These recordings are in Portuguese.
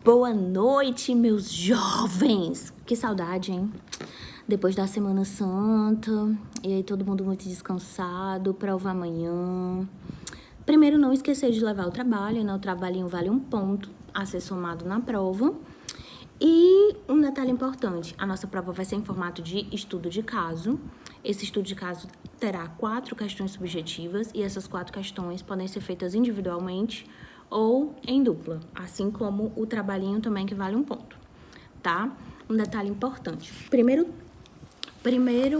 Boa noite, meus jovens! Que saudade, hein? Depois da Semana Santa, e aí todo mundo muito descansado, prova amanhã. Primeiro, não esquecer de levar o trabalho, né? O trabalhinho vale 1 ponto a ser somado na prova. E um detalhe importante, a nossa prova vai ser em formato de estudo de caso. Esse estudo de caso terá 4 questões subjetivas e essas 4 questões podem ser feitas individualmente ou em dupla, assim como o trabalhinho também que vale 1 ponto, tá? Um detalhe importante. Primeiro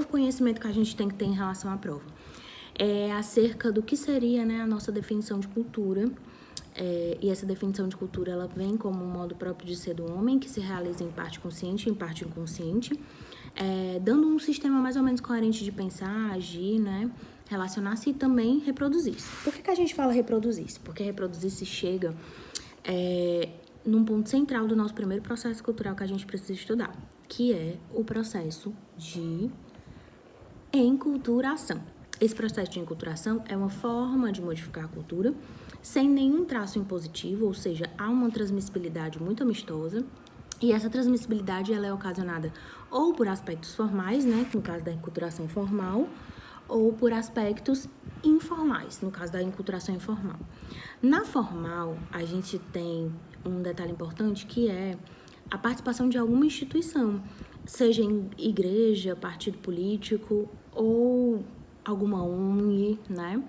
conhecimento que a gente tem que ter em relação à prova é acerca do que seria, né, a nossa definição de cultura. E essa definição de cultura, ela vem como um modo próprio de ser do homem, que se realiza em parte consciente e em parte inconsciente, dando um sistema mais ou menos coerente de pensar, agir, né, relacionar-se e também reproduzir-se. Por que a gente fala reproduzir-se? Porque reproduzir-se chega num ponto central do nosso primeiro processo cultural que a gente precisa estudar, que é o processo de enculturação. Esse processo de enculturação é uma forma de modificar a cultura sem nenhum traço impositivo, ou seja, há uma transmissibilidade muito amistosa, e essa transmissibilidade ela é ocasionada ou por aspectos formais, né, no caso da enculturação formal, ou por aspectos informais, no caso da enculturação informal. Na formal, a gente tem um detalhe importante que é a participação de alguma instituição, seja em igreja, partido político ou alguma ONG, né?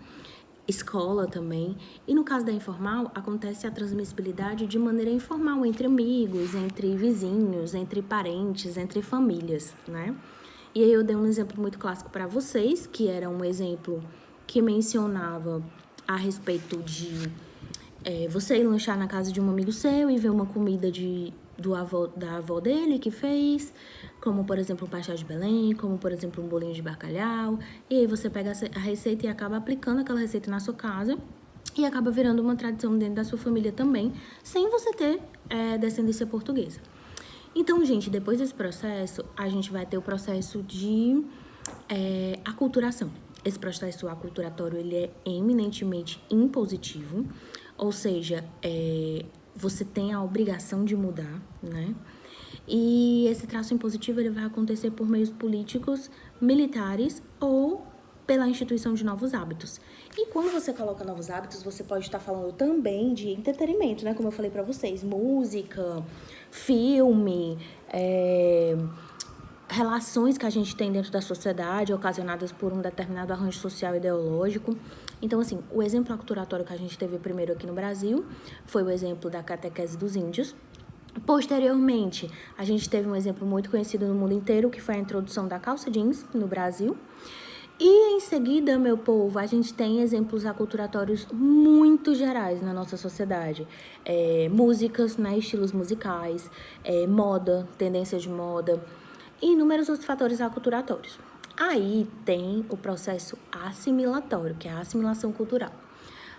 Escola também. E no caso da informal, acontece a transmissibilidade de maneira informal entre amigos, entre vizinhos, entre parentes, entre famílias, né? E aí eu dei um exemplo muito clássico para vocês, que era um exemplo que mencionava a respeito de você ir lanchar na casa de um amigo seu e ver uma comida da avó dele que fez, como, por exemplo, um pastel de Belém, como, por exemplo, um bolinho de bacalhau. E aí você pega a receita e acaba aplicando aquela receita na sua casa e acaba virando uma tradição dentro da sua família também, sem você ter descendência portuguesa. Então, gente, depois desse processo, a gente vai ter o processo de aculturação. Esse processo aculturatório, ele é eminentemente impositivo, ou seja, você tem a obrigação de mudar, né? E esse traço impositivo, ele vai acontecer por meios políticos, militares ou pela instituição de novos hábitos. E quando você coloca novos hábitos, você pode estar falando também de entretenimento, né? Como eu falei pra vocês, música, filme, relações que a gente tem dentro da sociedade, ocasionadas por um determinado arranjo social ideológico. Então, assim, o exemplo aculturatório que a gente teve primeiro aqui no Brasil foi o exemplo da catequese dos índios. Posteriormente, a gente teve um exemplo muito conhecido no mundo inteiro, que foi a introdução da calça jeans no Brasil. E em seguida, meu povo, a gente tem exemplos aculturatórios muito gerais na nossa sociedade. Músicas, né, estilos musicais, moda, tendências de moda e inúmeros outros fatores aculturatórios. Aí tem o processo assimilatório, que é a assimilação cultural.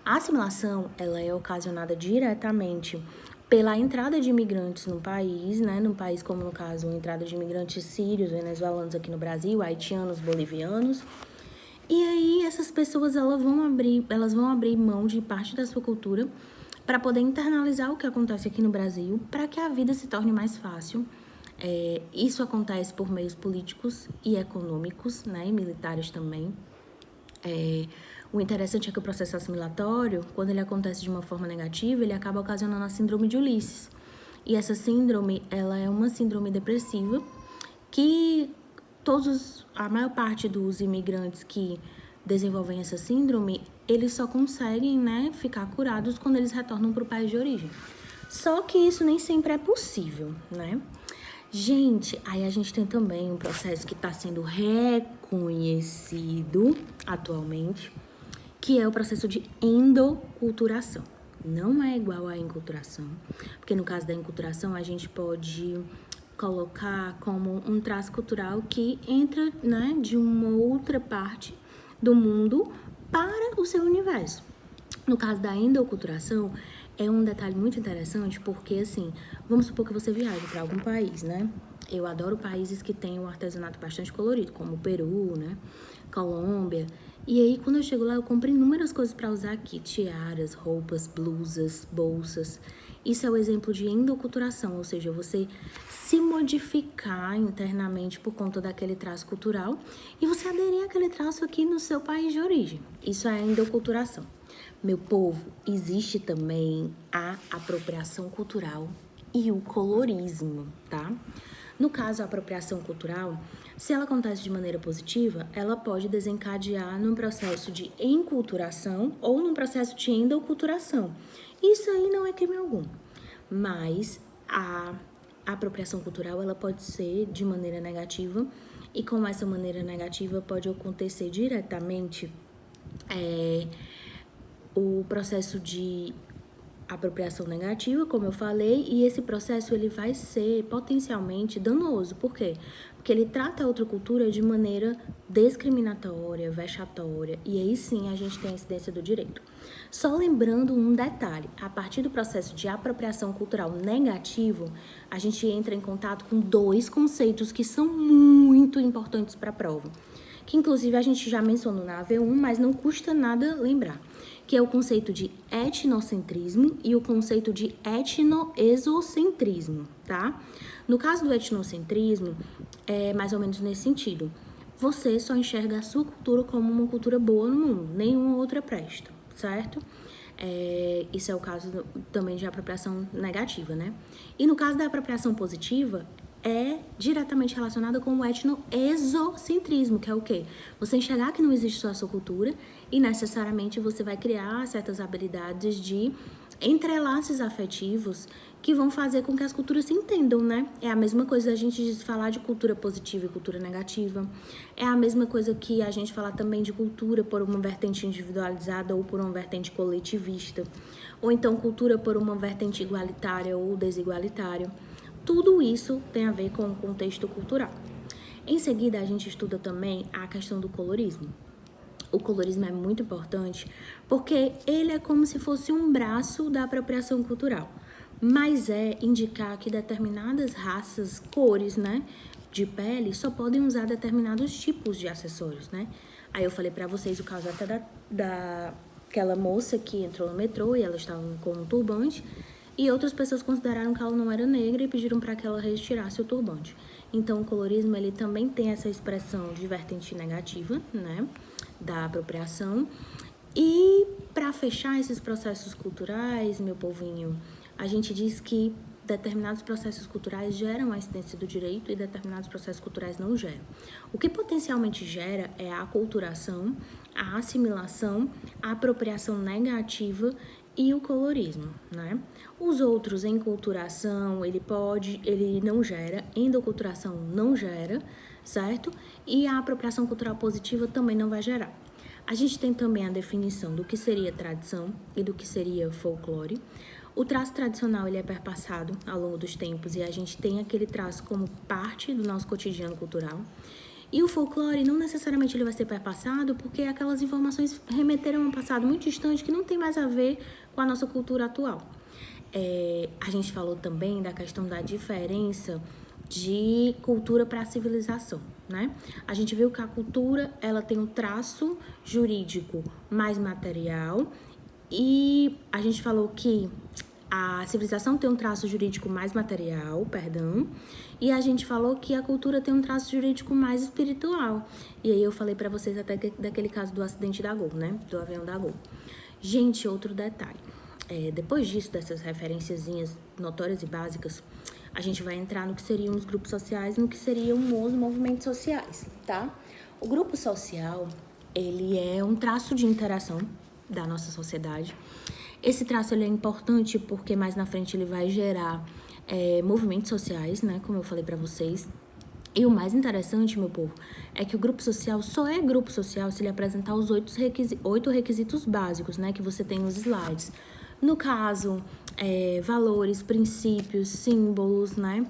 A assimilação, ela é ocasionada diretamente pela entrada de imigrantes no país, né? No país, como no caso, a entrada de imigrantes sírios, venezuelanos aqui no Brasil, haitianos, bolivianos. E aí essas pessoas elas vão abrir mão de parte da sua cultura para poder internalizar o que acontece aqui no Brasil, para que a vida se torne mais fácil. Isso acontece por meios políticos e econômicos, né, e militares também. O interessante é que o processo assimilatório, quando ele acontece de uma forma negativa, ele acaba ocasionando a síndrome de Ulisses. E essa síndrome, ela é uma síndrome depressiva que a maior parte dos imigrantes que desenvolvem essa síndrome, eles só conseguem, né, ficar curados quando eles retornam para o país de origem. Só que isso nem sempre é possível, né? Gente, aí a gente tem também um processo que está sendo reconhecido atualmente, que é o processo de endoculturação. Não é igual à enculturação, porque no caso da enculturação a gente pode colocar como um traço cultural que entra, né, de uma outra parte do mundo para o seu universo. No caso da endoculturação, é um detalhe muito interessante porque, assim, vamos supor que você viaje para algum país, né? Eu adoro países que têm um artesanato bastante colorido, como o Peru, né? Colômbia. E aí, quando eu chego lá, eu compro inúmeras coisas para usar aqui. Tiaras, roupas, blusas, bolsas. Isso é o exemplo de endoculturação, ou seja, você se modificar internamente por conta daquele traço cultural e você aderir àquele traço aqui no seu país de origem. Isso é endoculturação. Meu povo, existe também a apropriação cultural e o colorismo, tá? No caso, a apropriação cultural, se ela acontece de maneira positiva, ela pode desencadear num processo de enculturação ou num processo de endoculturação. Isso aí não é crime algum, mas a apropriação cultural ela pode ser de maneira negativa e com essa maneira negativa pode acontecer diretamente o processo de apropriação negativa, como eu falei, e esse processo ele vai ser potencialmente danoso. Por quê? Porque ele trata a outra cultura de maneira discriminatória, vexatória, e aí sim a gente tem a incidência do direito. Só lembrando um detalhe, a partir do processo de apropriação cultural negativo, a gente entra em contato com dois conceitos que são muito importantes para a prova, que inclusive a gente já mencionou na AV1, mas não custa nada lembrar, que é o conceito de etnocentrismo e o conceito de etnoexocentrismo, tá? No caso do etnocentrismo, é mais ou menos nesse sentido. Você só enxerga a sua cultura como uma cultura boa no mundo, nenhuma outra presta, certo? Isso é o caso também de apropriação negativa, né? E no caso da apropriação positiva, é diretamente relacionada com o etnoexocentrismo, que é o quê? Você enxergar que não existe só a sua cultura e necessariamente você vai criar certas habilidades de entrelaços afetivos que vão fazer com que as culturas se entendam, né? É a mesma coisa a gente falar de cultura positiva e cultura negativa. É a mesma coisa que a gente falar também de cultura por uma vertente individualizada ou por uma vertente coletivista. Ou então cultura por uma vertente igualitária ou desigualitária. Tudo isso tem a ver com o contexto cultural. Em seguida, a gente estuda também a questão do colorismo. O colorismo é muito importante porque ele é como se fosse um braço da apropriação cultural, mas é indicar que determinadas raças, cores, né, de pele só podem usar determinados tipos de acessórios, né? Aí eu falei pra vocês o caso até daquela moça que entrou no metrô e ela estava com um turbante, e outras pessoas consideraram que ela não era negra e pediram para que ela retirasse o turbante. Então, o colorismo, ele também tem essa expressão de vertente negativa, né, da apropriação. E, para fechar esses processos culturais, meu povinho, a gente diz que determinados processos culturais geram a incidência do direito e determinados processos culturais não geram. O que potencialmente gera é a aculturação, a assimilação, a apropriação negativa e o colorismo, né? Os outros, enculturação, ele não gera, endoculturação não gera, certo? E a apropriação cultural positiva também não vai gerar. A gente tem também a definição do que seria tradição e do que seria folclore. O traço tradicional ele é perpassado ao longo dos tempos e a gente tem aquele traço como parte do nosso cotidiano cultural. E o folclore não necessariamente ele vai ser perpassado porque aquelas informações remeteram a um passado muito distante que não tem mais a ver com a nossa cultura atual. A gente falou também da questão da diferença de cultura para a civilização, né? A gente viu que a cultura ela tem um traço jurídico mais material e a gente falou que a civilização tem um traço jurídico mais material, e a gente falou que a cultura tem um traço jurídico mais espiritual. E aí eu falei pra vocês até daquele caso do acidente da Gol, né? Do avião da Gol. Gente, outro detalhe. Depois disso, dessas referenciazinhas notórias e básicas, a gente vai entrar no que seriam os grupos sociais e no que seriam os movimentos sociais, tá? O grupo social, ele é um traço de interação da nossa sociedade. Esse traço ele é importante porque mais na frente ele vai gerar movimentos sociais, né? Como eu falei pra vocês. E o mais interessante, meu povo, é que o grupo social só é grupo social se ele apresentar os 8 requisitos básicos, né? Que você tem nos slides. No caso, valores, princípios, símbolos, né?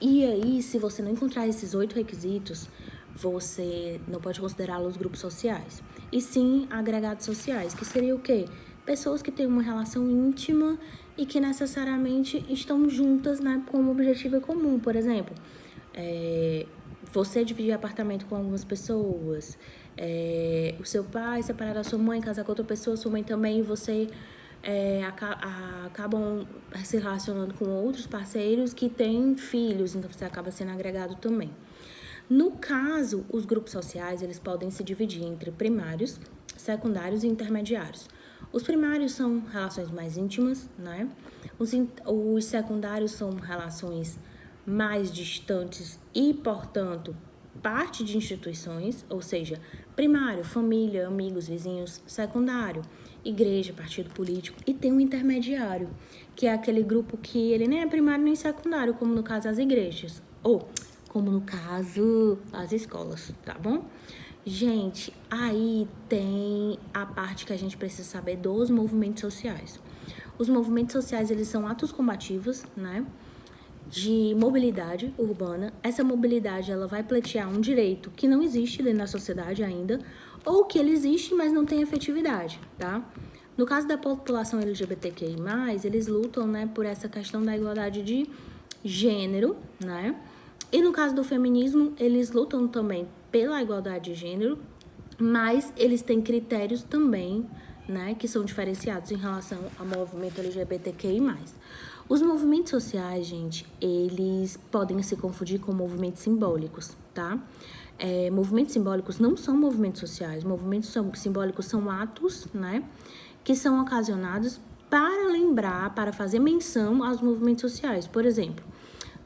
E aí, se você não encontrar esses 8 requisitos, você não pode considerá-los grupos sociais. E sim agregados sociais, que seria o quê? Pessoas que têm uma relação íntima e que necessariamente estão juntas, né, com um objetivo comum. Por exemplo, você dividir apartamento com algumas pessoas, o seu pai separar da sua mãe, casar com outra pessoa, sua mãe também, e você acabam se relacionando com outros parceiros que têm filhos, então você acaba sendo agregado também. No caso, os grupos sociais, eles podem se dividir entre primários, secundários e intermediários. Os primários são relações mais íntimas, né? Os secundários são relações mais distantes e, portanto, parte de instituições, ou seja, primário, família, amigos, vizinhos, secundário, igreja, partido político, e tem um intermediário, que é aquele grupo que ele nem é primário nem secundário, como no caso as igrejas, ou como no caso as escolas, tá bom? Gente, aí tem a parte que a gente precisa saber dos movimentos sociais. Os movimentos sociais, eles são atos combativos, né, de mobilidade urbana. Essa mobilidade, ela vai pleitear um direito que não existe dentro da sociedade ainda, ou que ele existe, mas não tem efetividade, tá? No caso da população LGBTQI+, eles lutam, né, por essa questão da igualdade de gênero, né? E no caso do feminismo, eles lutam também pela igualdade de gênero, mas eles têm critérios também, né, que são diferenciados em relação ao movimento LGBTQI+. Os movimentos sociais, gente, eles podem se confundir com movimentos simbólicos, tá? Movimentos simbólicos não são movimentos sociais. Movimentos simbólicos são atos, né, que são ocasionados para lembrar, para fazer menção aos movimentos sociais. Por exemplo,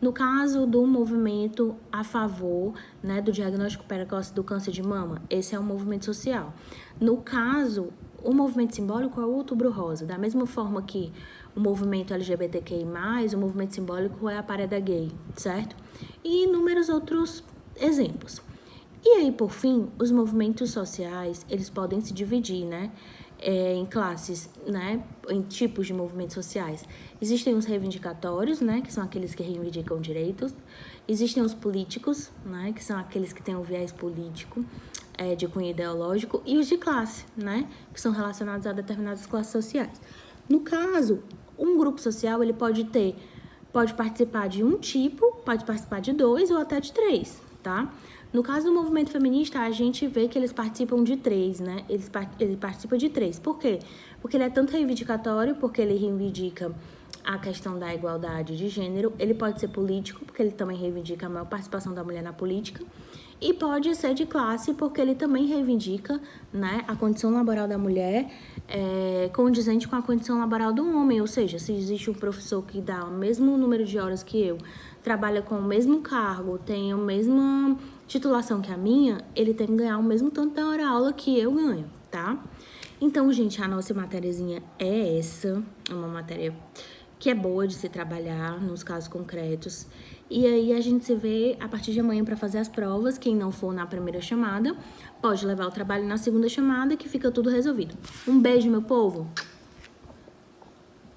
no caso do movimento a favor, né, do diagnóstico precoce do câncer de mama, esse é um movimento social. No caso, o movimento simbólico é o Outubro Rosa, da mesma forma que o movimento LGBTQI+, o movimento simbólico é a Parada Gay, certo? E inúmeros outros exemplos. E aí, por fim, os movimentos sociais, eles podem se dividir, né, em classes, né, em tipos de movimentos sociais. Existem os reivindicatórios, né, que são aqueles que reivindicam direitos. Existem os políticos, né, que são aqueles que têm um viés político, de cunho ideológico. E os de classe, né, que são relacionados a determinadas classes sociais. No caso, um grupo social, ele pode participar de um tipo, pode participar de 2 ou até de 3, tá? No caso do movimento feminista, a gente vê que eles participam de 3, né? Ele participa de 3. Por quê? Porque ele é tanto reivindicatório, porque ele reivindica a questão da igualdade de gênero. Ele pode ser político, porque ele também reivindica a maior participação da mulher na política. E pode ser de classe, porque ele também reivindica, né, a condição laboral da mulher condizente com a condição laboral do homem. Ou seja, se existe um professor que dá o mesmo número de horas que eu, trabalha com o mesmo cargo, tem a mesma titulação que a minha, ele tem que ganhar o mesmo tanto da hora-aula que eu ganho, tá? Então, gente, a nossa matériazinha é essa, é uma matéria que é boa de se trabalhar nos casos concretos. E aí a gente se vê a partir de amanhã para fazer as provas. Quem não for na primeira chamada, pode levar o trabalho na segunda chamada, que fica tudo resolvido. Um beijo, meu povo!